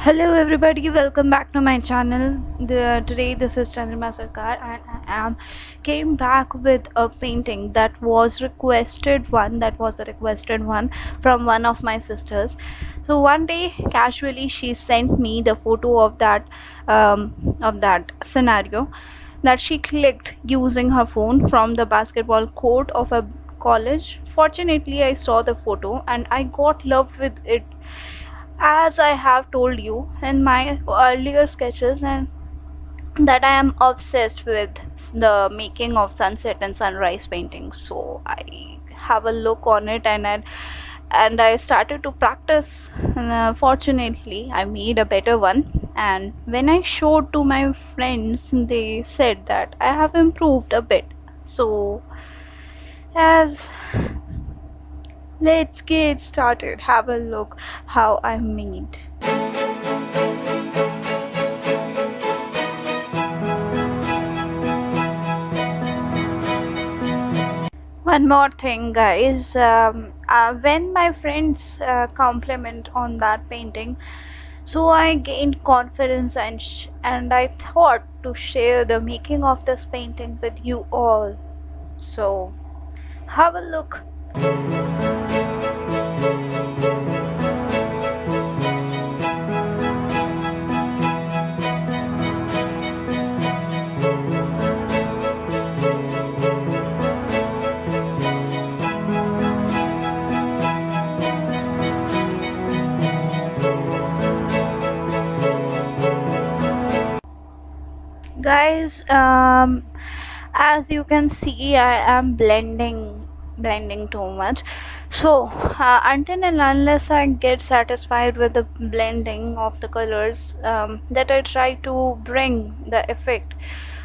Hello everybody, welcome back to my channel. Today this is Chandrima Sarkar and I am came back with a painting that was a requested one from one of my sisters. So one day casually she sent me the photo of that scenario that she clicked using her phone from the basketball court of a college. Fortunately I saw the photo and I got love with it, as I have told you in my earlier sketches, and that I am obsessed with the making of sunset and sunrise paintings. So I have a look on it, and I started to practice. And, fortunately, I made a better one. And when I showed to my friends, they said that I have improved a bit. So as let's get started. Have a look how I made. One more thing, guys. When my friends compliment on that painting, so I gained confidence and I thought to share the making of this painting with you all. So have a look. Guys, as you can see, I am blending too much. So until and unless I get satisfied with the blending of the colors, that I try to bring the effect,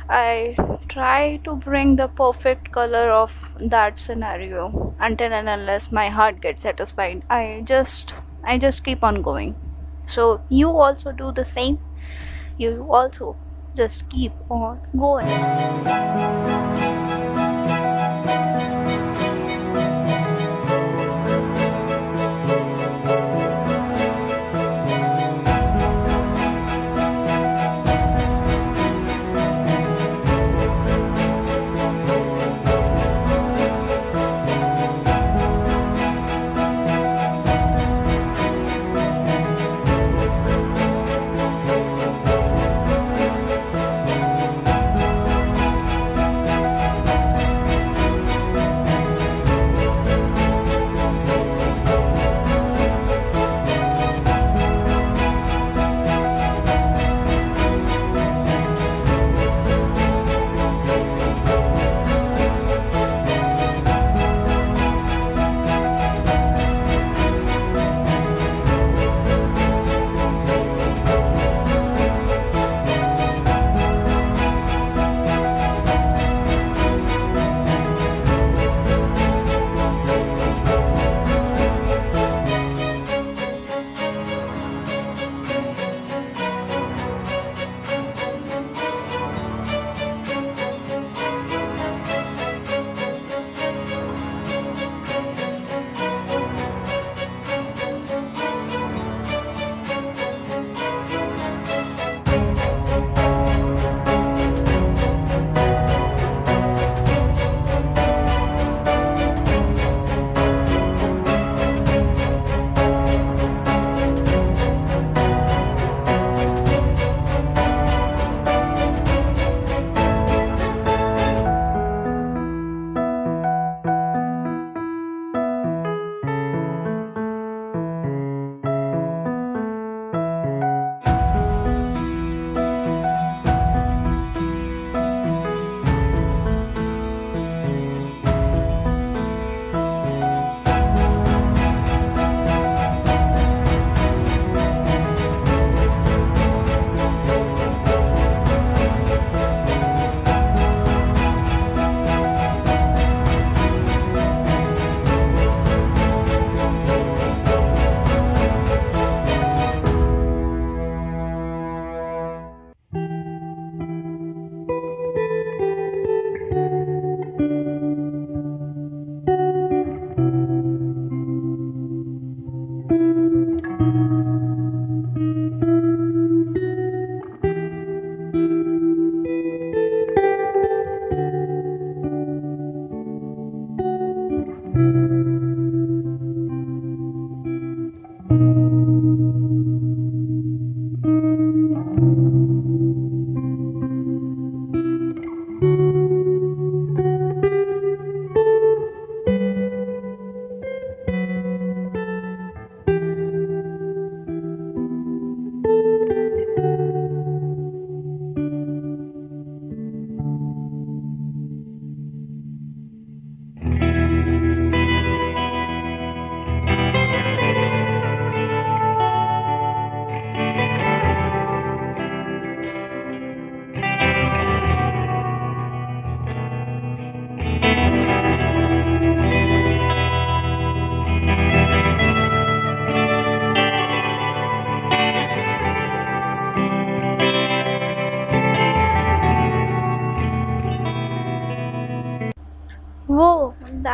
I try to bring the perfect color of that scenario. Until and unless my heart gets satisfied, I just keep on going. So you also do the same. You also just keep on going.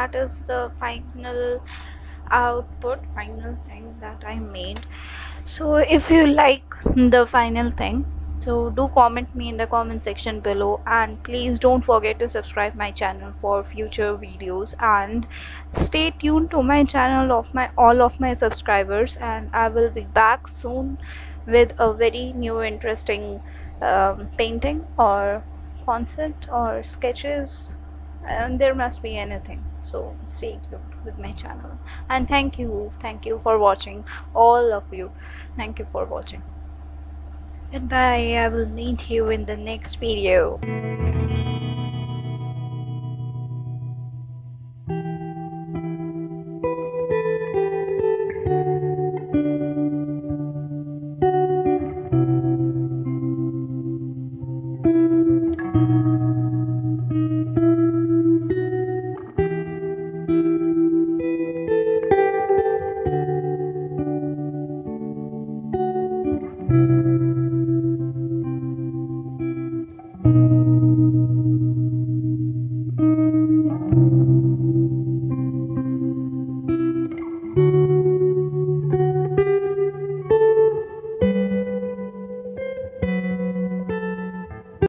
that is the final output, final thing that I made. So if you like the final thing, so do comment me in the comment section below, and please don't forget to subscribe my channel for future videos, and stay tuned to my channel of my all of my subscribers, and I will be back soon with a very new interesting painting or concept or sketches, and there must be anything. So stay tuned with my channel, and thank you for watching, all of you. Thank you for watching. Goodbye. I will meet you in the next video.